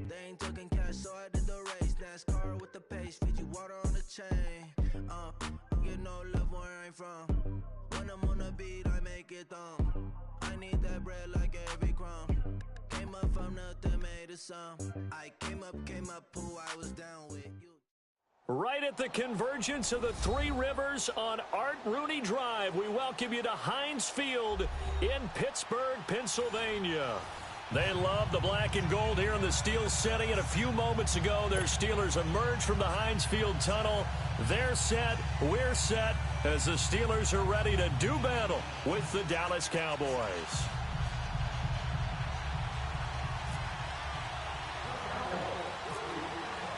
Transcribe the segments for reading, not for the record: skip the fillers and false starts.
They ain't talking cash, so I did the race. NASCAR with the pace, feed you water on the chain. Get no love where I'm from. When I'm on the beat, I make it thumb. I need that bread like every crumb. Came up from nothing, made a sum. I came up, who I was down with. Right at the convergence of the Three Rivers on Art Rooney Drive, we welcome you to Heinz Field in Pittsburgh, Pennsylvania. They love the black and gold here in the Steel City, and a few moments ago, their Steelers emerged from the Heinz Field tunnel. They're set, we're set, as the Steelers are ready to do battle with the Dallas Cowboys.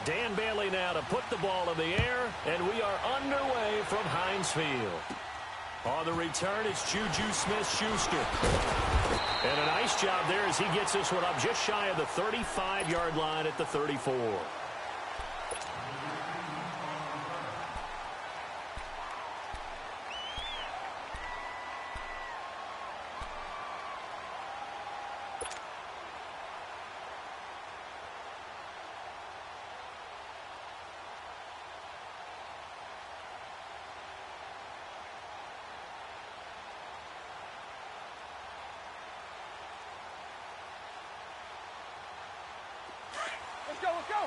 Dan Bailey now to put the ball in the air, and we are underway from Heinz Field. On the return, it's Juju Smith-Schuster. And a nice job there as he gets this one up just shy of the 35-yard line at the 34. Let's go.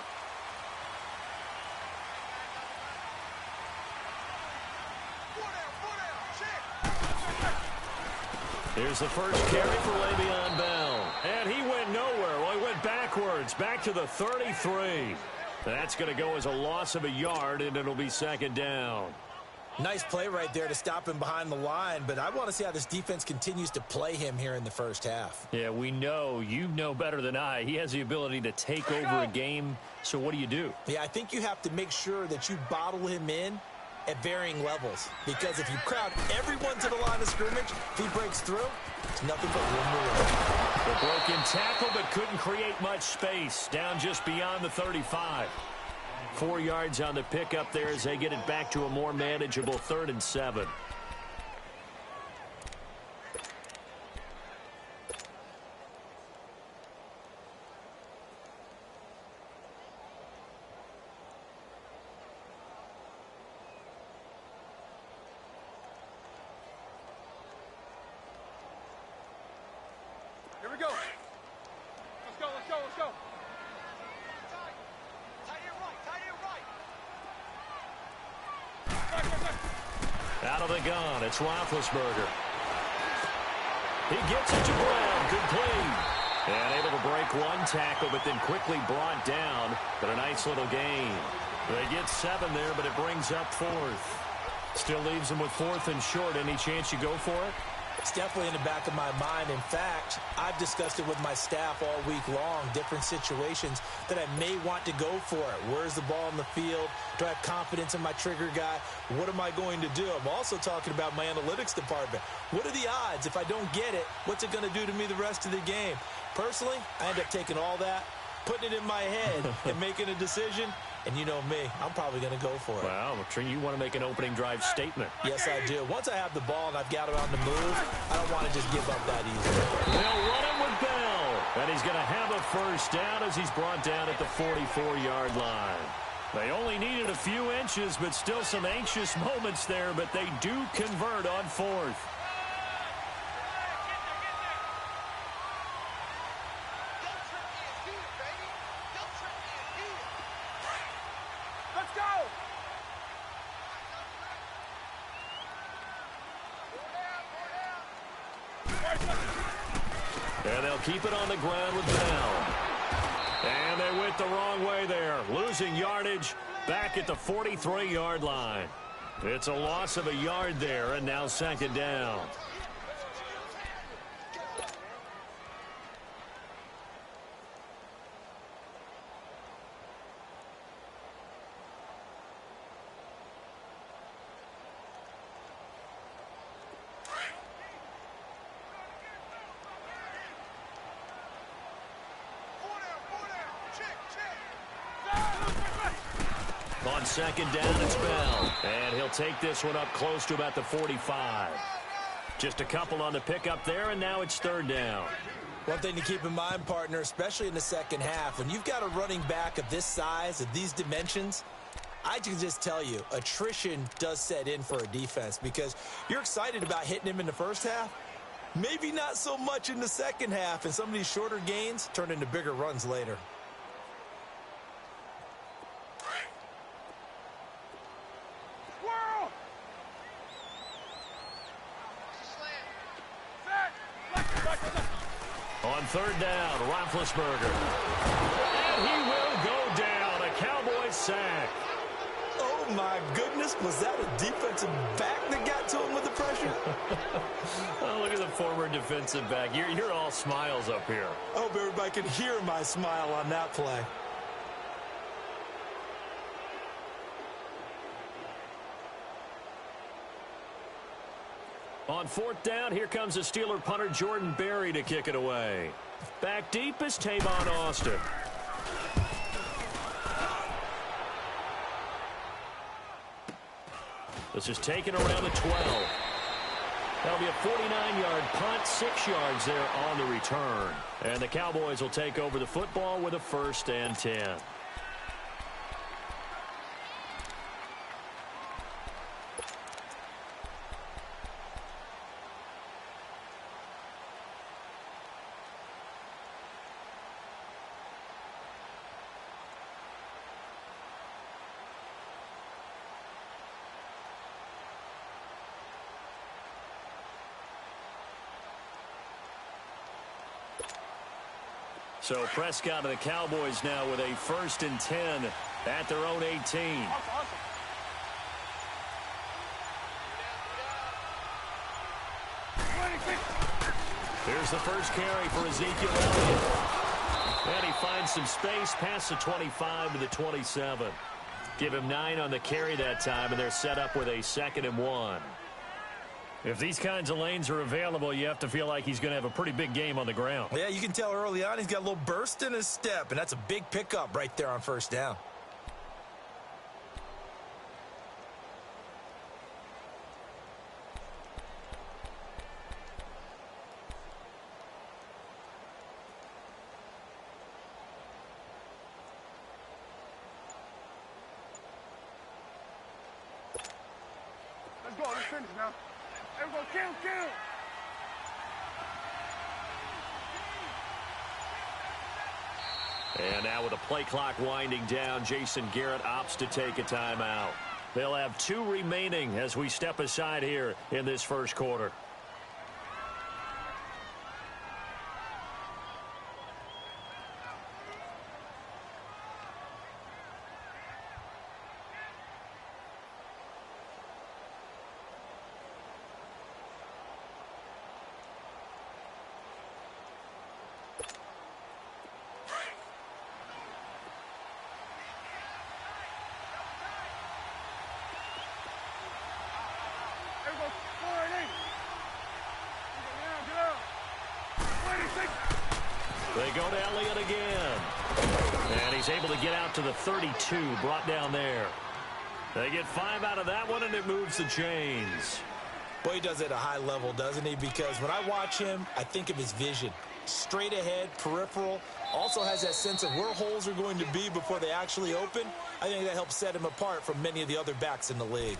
Here's the first carry for Le'Veon Bell. And he went nowhere. Well, he went backwards, back to the 33. That's going to go as a loss of a yard, and it'll be second down. Nice play right there to stop him behind the line, but I want to see how this defense continues to play him here in the first half. Yeah, we know. You know better than I. He has the ability to take over a game, so what do? Yeah, I think you have to make sure that you bottle him in at varying levels, because if you crowd everyone to the line of scrimmage, if he breaks through, it's nothing but room to run. The broken tackle, but couldn't create much space, down just beyond the 35. 4 yards on the pickup there as they get it back to a more manageable 3rd and 7. Here we go. Let's go. Out of the gun, it's Roethlisberger. He gets it to Brown. Good play. And able to break one tackle, but then quickly brought down. But a nice little gain. They get 7 there, but it brings up 4th. Still leaves them with 4th and short. Any chance you go for it? It's definitely in the back of my mind. In fact, I've discussed it with my staff all week long, different situations that I may want to go for it. Where's the ball in the field? Do I have confidence in my trigger guy? What am I going to do? I'm also talking about my analytics department. What are the odds? If I don't get it, what's it going to do to me the rest of the game? Personally, I end up taking all that, putting it in my head, and making a decision. And you know me, I'm probably going to go for it. Wow, you want to make an opening drive statement. Yes, I do. Once I have the ball and I've got it on the move, I don't want to just give up that easily. They'll run it with Bell. And he's going to have a first down as he's brought down at the 44-yard line. They only needed a few inches, but still some anxious moments there, but they do convert on 4th. And they'll keep it on the ground with Bell. And they went the wrong way there, losing yardage back at the 43-yard line. It's a loss of a yard there, and now second down. On second down, it's Bell. And he'll take this one up close to about the 45. Just a couple on the pickup there, and now it's 3rd down. One thing to keep in mind, partner, especially in the second half, when you've got a running back of this size, of these dimensions, I can just tell you, attrition does set in for a defense because you're excited about hitting him in the first half. Maybe not so much in the second half, and some of these shorter gains turn into bigger runs later. Squirrel! On third down, Roethlisberger. And he will go down. A Cowboys sack. Oh, my goodness. Was that a defensive back that got to him with the pressure? Oh, look at the former defensive back. You're all smiles up here. I hope everybody can hear my smile on that play. On fourth down, here comes the Steeler punter Jordan Berry to kick it away. Back deep is Tavon Austin. This is taken around the 12. That'll be a 49-yard punt, 6 yards there on the return. And the Cowboys will take over the football with a 1st and 10. So Prescott and the Cowboys now with a 1st and 10 at their own 18. Here's the first carry for Ezekiel Elliott. And he finds some space past the 25 to the 27. Give him 9 on the carry that time, and they're set up with a 2nd and 1. If these kinds of lanes are available, you have to feel like he's going to have a pretty big game on the ground. Yeah, you can tell early on he's got a little burst in his step, and that's a big pickup right there on 1st down. Let's go. Let's finish now. Everyone, kill! And now with the play clock winding down, Jason Garrett opts to take a timeout. They'll have 2 remaining as we step aside here in this first quarter. They go to Elliott again. And he's able to get out to the 32, brought down there. They get 5 out of that one, and it moves the chains. Boy, he does it at a high level, doesn't he? Because when I watch him, I think of his vision. Straight ahead, peripheral. Also has that sense of where holes are going to be before they actually open. I think that helps set him apart from many of the other backs in the league.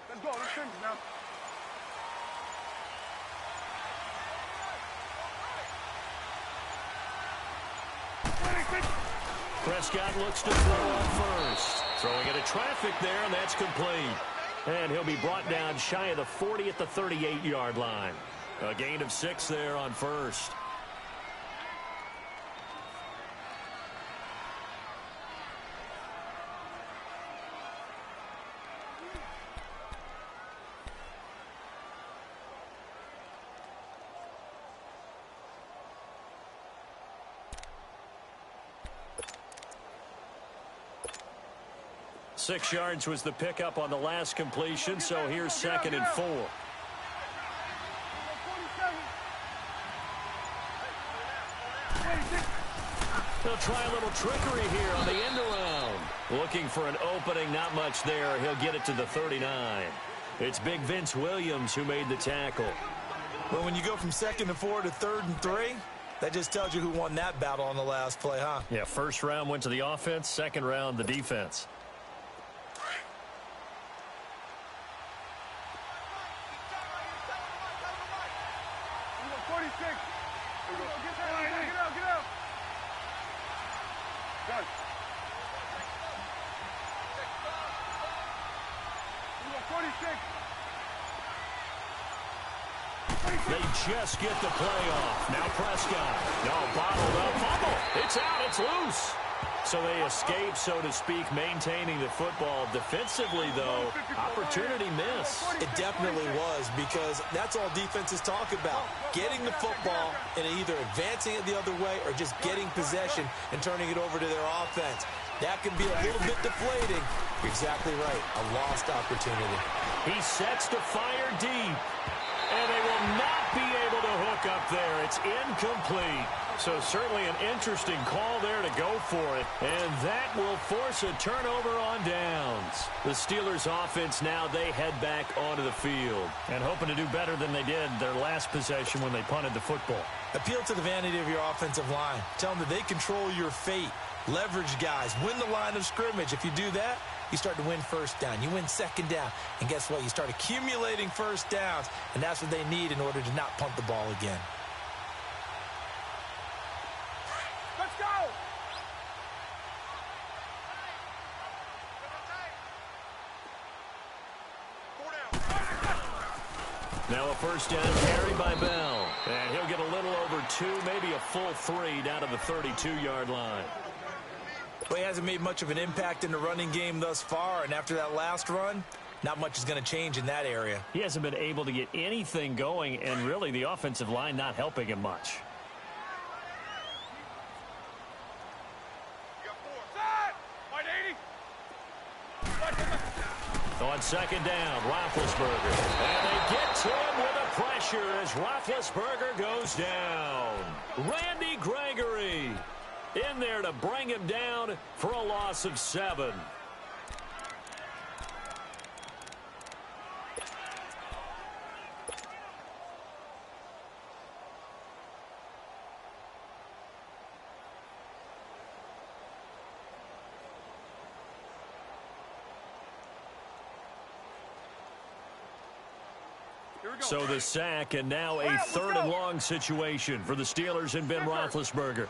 Let's go. Let's finish now. Prescott looks to throw on first. Throwing into traffic there, and that's complete. And he'll be brought down shy of the 40 at the 38-yard line. A gain of 6 there on first. 6 yards was the pickup on the last completion, so here's 2nd and 4. They'll try a little trickery here on the end around. Looking for an opening, not much there. He'll get it to the 39. It's big Vince Williams who made the tackle. Well, when you go from 2nd and 4 to 3rd and 3, that just tells you who won that battle on the last play, huh? Yeah, first round went to the offense, second round the defense. They just get the play off. Now Prescott. No, bottled up. Fumble. It's out. It's loose. So they escape, so to speak, maintaining the football. Defensively, though, opportunity miss. It definitely was, because that's all defenses talk about. Getting the football and either advancing it the other way or just getting possession and turning it over to their offense. That can be a little bit deflating. You're exactly right. A lost opportunity. He sets to fire deep. And they will not be able to hook up there. It's incomplete. So certainly an interesting call there to go for it. And that will force a turnover on downs. The Steelers offense now, they head back onto the field. And hoping to do better than they did their last possession when they punted the football. Appeal to the vanity of your offensive line. Tell them that they control your fate. Leverage guys. Win the line of scrimmage. If you do that, you start to win first down. You win second down. And guess what? You start accumulating first downs. And that's what they need in order to not punt the ball again. Let's go! Now a first down carry by Bell. And he'll get a little over 2, maybe a full 3 down to the 32-yard line. Well, he hasn't made much of an impact in the running game thus far, and after that last run, not much is going to change in that area. He hasn't been able to get anything going, and really the offensive line not helping him much. On second down, Roethlisberger. And they get to him with a pressure as Roethlisberger goes down. Randy Gregory in there to bring him down for a loss of 7. So the sack, and now a 3rd and long situation for the Steelers and Ben Roethlisberger.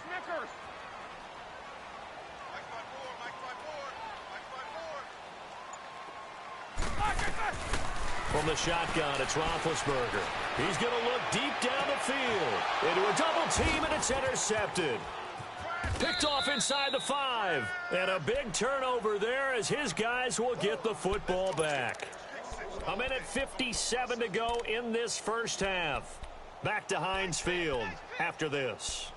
From the shotgun, it's Roethlisberger. He's going to look deep down the field. Into a double team, and it's intercepted. Picked off inside the 5. And a big turnover there as his guys will get the football back. A minute 57 to go in this first half. Back to Heinz Field after this.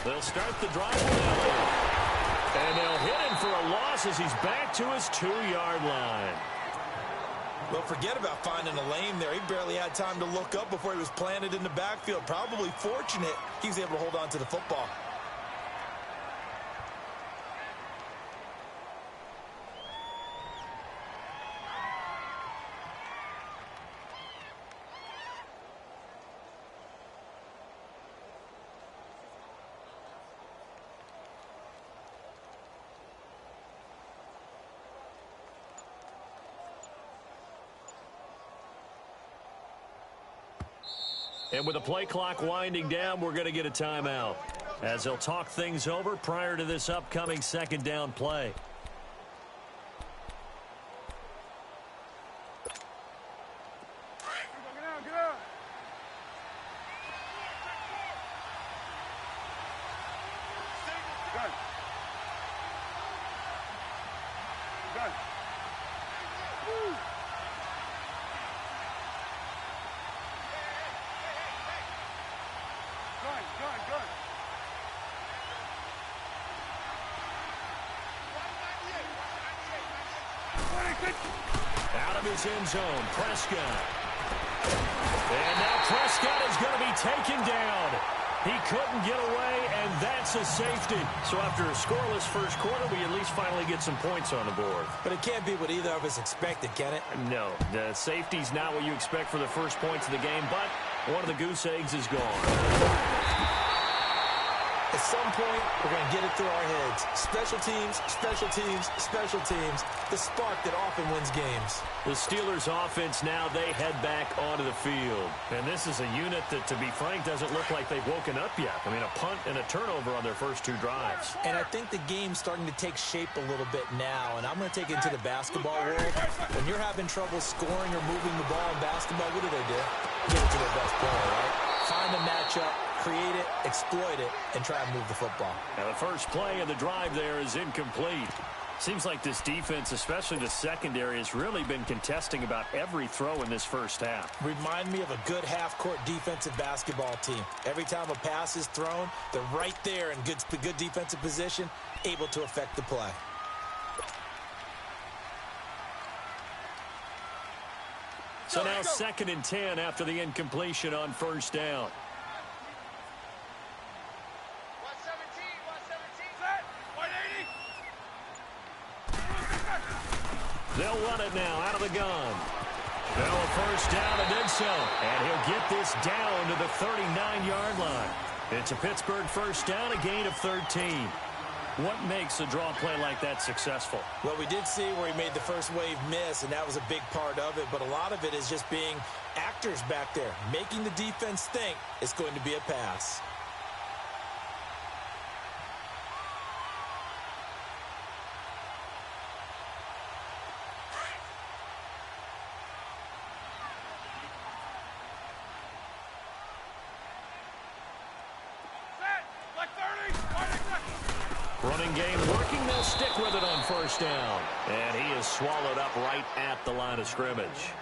They'll start the drive with Elliott. And they'll hit him for a loss as he's back to his 2-yard line. Well, forget about finding a lane there. He barely had time to look up before he was planted in the backfield. Probably fortunate he was able to hold on to the football. And with the play clock winding down, we're going to get a timeout. as they'll talk things over prior to this upcoming second down play. Out of his end zone, Prescott. And now Prescott is going to be taken down. He couldn't get away, and that's a safety. So after a scoreless first quarter, we at least finally get some points on the board. But it can't be what either of us expected, can it? No, the safety's not what you expect for the first points of the game, but one of the goose eggs is gone. At some point, we're going to get it through our heads. Special teams, special teams, special teams. The spark that often wins games. The Steelers' offense now, they head back onto the field. And this is a unit that, to be frank, doesn't look like they've woken up yet. I mean, a punt and a turnover on their first two drives. And I think the game's starting to take shape a little bit now. And I'm going to take it into the basketball world. When you're having trouble scoring or moving the ball in basketball, what do? Give it to their best player, right? Find a matchup, create it, exploit it, and try and move the football. Now the first play of the drive there is incomplete. Seems like this defense, especially the secondary, has really been contesting about every throw in this first half. Remind me of a good half-court defensive basketball team. Every time a pass is thrown, they're right there in good defensive position, able to affect the play. So now 2nd and 10 after the incompletion on first down. 117, 180. They'll run it now out of the gun. Now a first down and then so. And he'll get this down to the 39-yard line. It's a Pittsburgh first down, a gain of 13. What makes a draw play like that successful? Well, we did see where he made the first wave miss, and that was a big part of it. But a lot of it is just being actors back there, making the defense think it's going to be a pass. Running game working, they'll stick with it on first down. And he is swallowed up right at the line of scrimmage.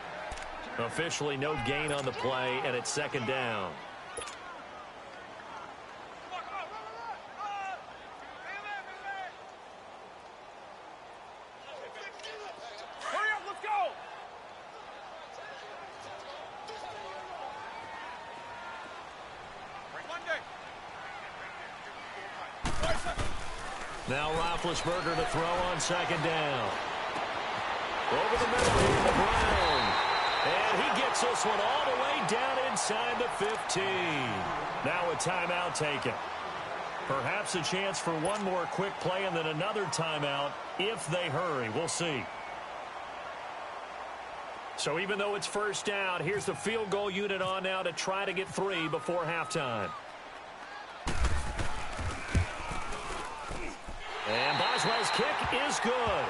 Officially no gain on the play, and it's 2nd down. Hurry up, let's go! Now Roethlisberger to throw on 2nd down. Over the middle here to Brown. And he gets this one all the way down inside the 15. Now a timeout taken. Perhaps a chance for one more quick play and then another timeout if they hurry. We'll see. So even though it's first down, here's the field goal unit on now to try to get 3 before halftime. And Boswell's kick is good.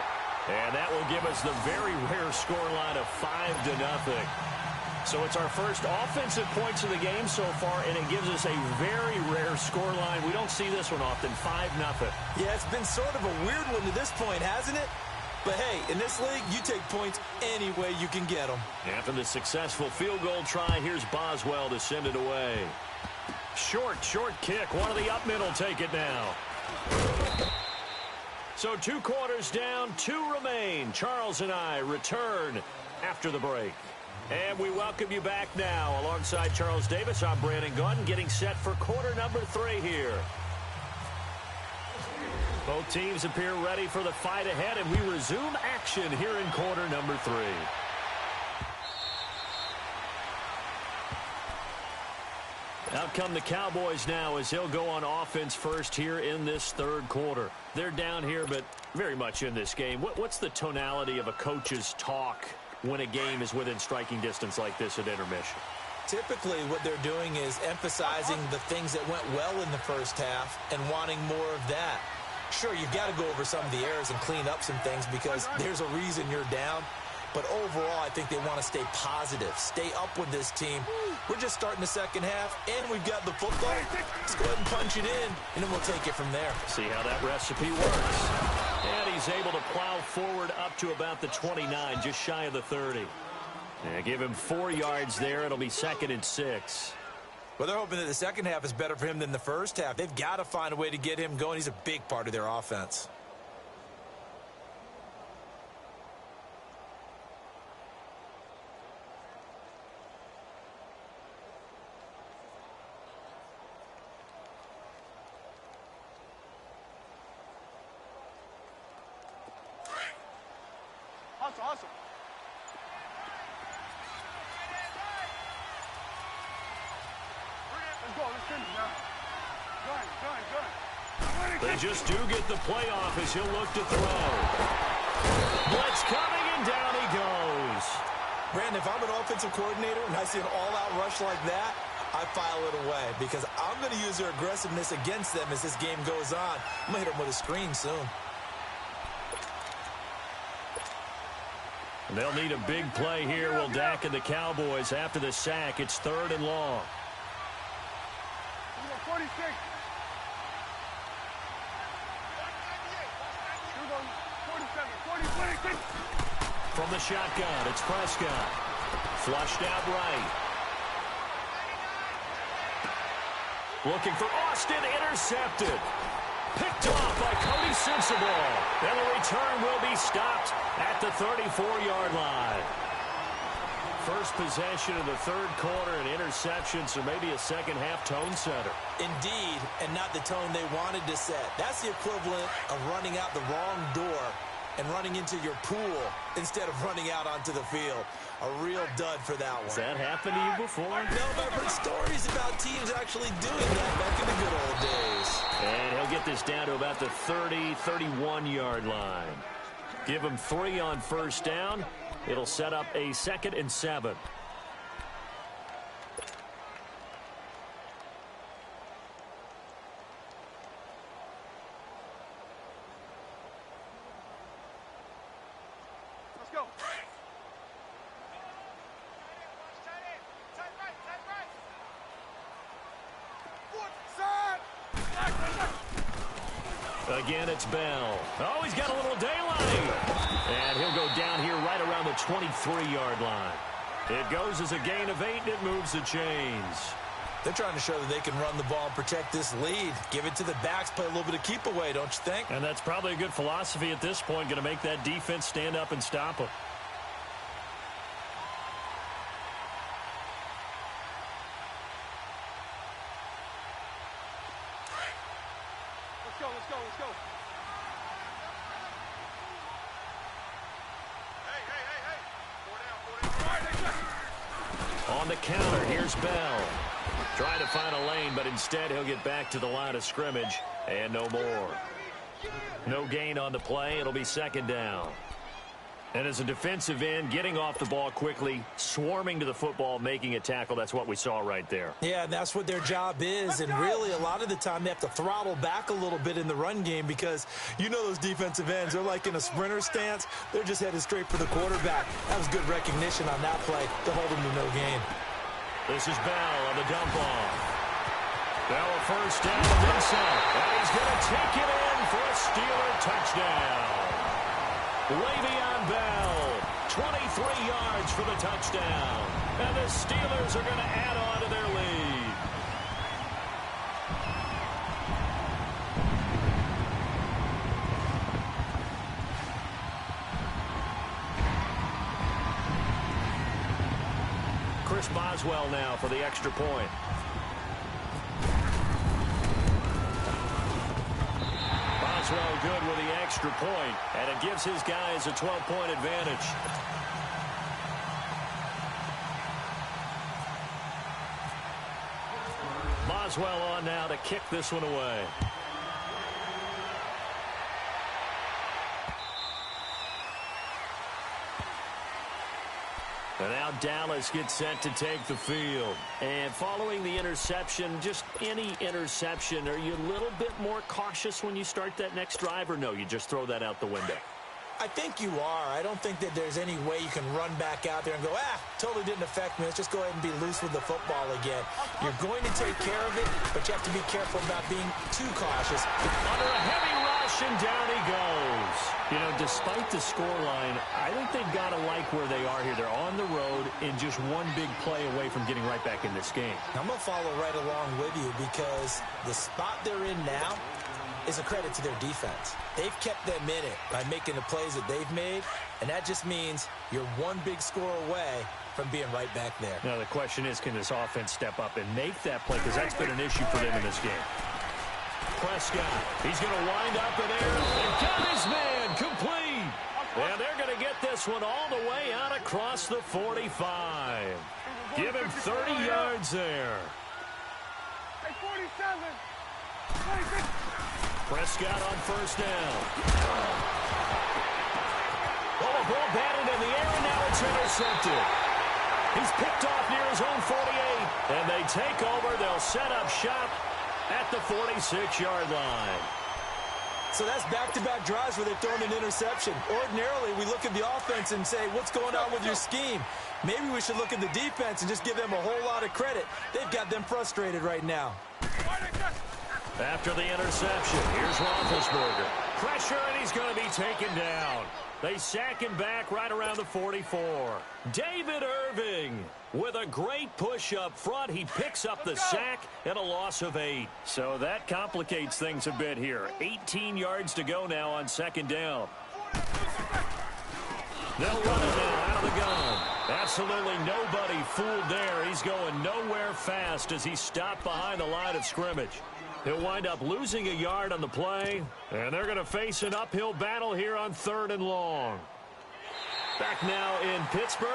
And that will give us the very rare scoreline of 5-0. So it's our first offensive points of the game so far, and it gives us a very rare scoreline. We don't see this one often, 5-0. Yeah, it's been sort of a weird one to this point, hasn't it? But hey, in this league, you take points any way you can get them. After the successful field goal try, here's Boswell to send it away. Short kick. One of the up middle take it now. So 2 quarters down, 2 remain. Charles and I return after the break. And we welcome you back now. Alongside Charles Davis, I'm Brandon Gaudin, getting set for quarter number 3 here. Both teams appear ready for the fight ahead, and we resume action here in quarter number 3. Out come the Cowboys now as they'll go on offense first here in this 3rd quarter. They're down here, but very much in this game. What's the tonality of a coach's talk when a game is within striking distance like this at intermission? Typically, what they're doing is emphasizing the things that went well in the first half and wanting more of that. Sure, you've got to go over some of the errors and clean up some things because there's a reason you're down. But overall, I think they want to stay positive, stay up with this team. We're just starting the second half, and we've got the football. Let's go ahead and punch it in, and then we'll take it from there. See how that recipe works. And he's able to plow forward up to about the 29, just shy of the 30. Yeah, give him 4 yards there. It'll be 2nd and 6. Well, they're hoping that the second half is better for him than the first half. They've got to find a way to get him going. He's a big part of their offense. Hustle. Let's go. Let's finish now. Gun. They just do get the playoff as he'll look to throw. Blitz coming, and down he goes. Brandon, if I'm an offensive coordinator and I see an all-out rush like that, I file it away because I'm going to use their aggressiveness against them as this game goes on. I'm going to hit them with a screen soon. They'll need a big play here. Will Dak and the Cowboys after the sack. It's 3rd and long. 46. Here we go. 47, 46. From the shotgun, it's Prescott. Flushed out right. Looking for Austin, intercepted. Picked off by Cody Sensabaugh. And the return will be stopped at the 34-yard line. First possession of the 3rd quarter, an interception, so maybe a second-half tone setter. Indeed, and not the tone they wanted to set. That's the equivalent of running out the wrong door and running into your pool instead of running out onto the field. A real dud for that one. Has that happened to you before? No, but I've heard stories about teams actually doing that back in the good old days. And he'll get this down to about the 30, 31-yard line. Give him 3 on first down. It'll set up a 2nd and 7. Let's go. Again, it's Bell. Oh, he's got a little daylight. And he'll go down here right around the 23-yard line. It goes as a gain of 8, and it moves the chains. They're trying to show that they can run the ball and protect this lead. Give it to the backs, play a little bit of keep away, don't you think? And that's probably a good philosophy at this point, going to make that defense stand up and stop them. Let's go. Hey. On the counter, here's Bell. Trying to find a lane, but instead he'll get back to the line of scrimmage, and no more. No gain on the play. It'll be 2nd down. And as a defensive end, getting off the ball quickly, swarming to the football, making a tackle, that's what we saw right there. Yeah, and that's what their job is. And really, a lot of the time, they have to throttle back a little bit in the run game because you know those defensive ends, they're like in a sprinter stance. They're just headed straight for the quarterback. That was good recognition on that play to hold them to no gain. This is Bell on the dump off. Bell a first down and then some. And he's going to take it in for a Steeler touchdown. Le'Veon Bell, 23 yards for the touchdown. And the Steelers are going to add on to their lead. Chris Boswell now for the extra point. Boswell good with the extra point, and it gives his guys a 12-point advantage. Boswell on now to kick this one away. And now Dallas gets set to take the field. And following the interception, just any interception, are you a little bit more cautious when you start that next drive, or no, you just throw that out the window? I think you are. I don't think that there's any way you can run back out there and go, totally didn't affect me. Let's just go ahead and be loose with the football again. You're going to take care of it, but you have to be careful about being too cautious. Under a heavy rush, and down he goes. You know, despite the scoreline, I think they've got to like where they are here. They're on the road and just one big play away from getting right back in this game. I'm going to follow right along with you because the spot they're in now is a credit to their defense. They've kept them in it by making the plays that they've made, and that just means you're one big score away from being right back there. Now, the question is, can this offense step up and make that play? Because that's been an issue for them in this game. Prescott, he's going to wind up in there and got his man complete. And they're going to get this one all the way out across the 45. Give him 30 yards there. Hey, 47. 26. Prescott on first down. Well, the ball batted in the air, and now it's intercepted. He's picked off near his own 48, and they take over. They'll set up shop at the 46-yard line. So that's back-to-back drives where they've thrown an interception. Ordinarily, we look at the offense and say, what's going on with your scheme? Maybe we should look at the defense and just give them a whole lot of credit. They've got them frustrated right now. After the interception, here's Roethlisberger. Pressure, and he's going to be taken down. They sack him back right around the 44. David Irving with a great push up front. He picks up the sack and a loss of 8. So that complicates things a bit here. 18 yards to go now on second down. They'll run it now out of the gun. Absolutely nobody fooled there. He's going nowhere fast as he's stopped behind the line of scrimmage. He'll wind up losing a yard on the play, and they're going to face an uphill battle here on 3rd and long. Back now in Pittsburgh.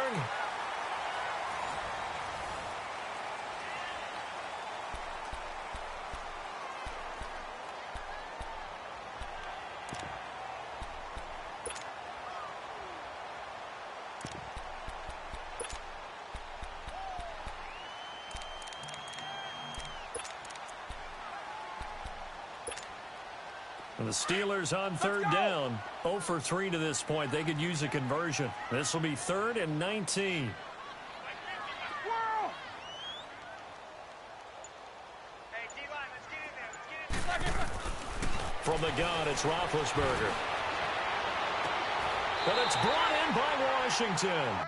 And the Steelers on 3rd down. 0 for 3 to this point. They could use a conversion. This will be 3rd and 19. From the gun, it's Roethlisberger. But it's brought in by Washington.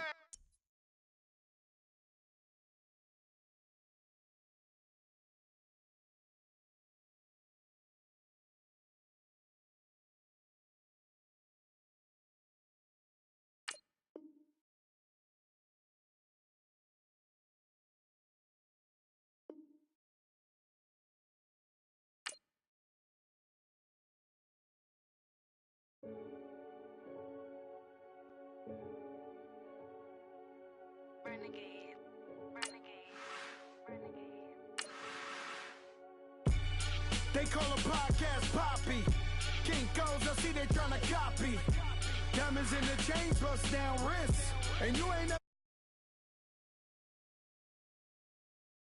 They call a podcast Poppy. Kinkos, I see they tryna copy. Diamonds in the chain, bust down wrists. And you ain't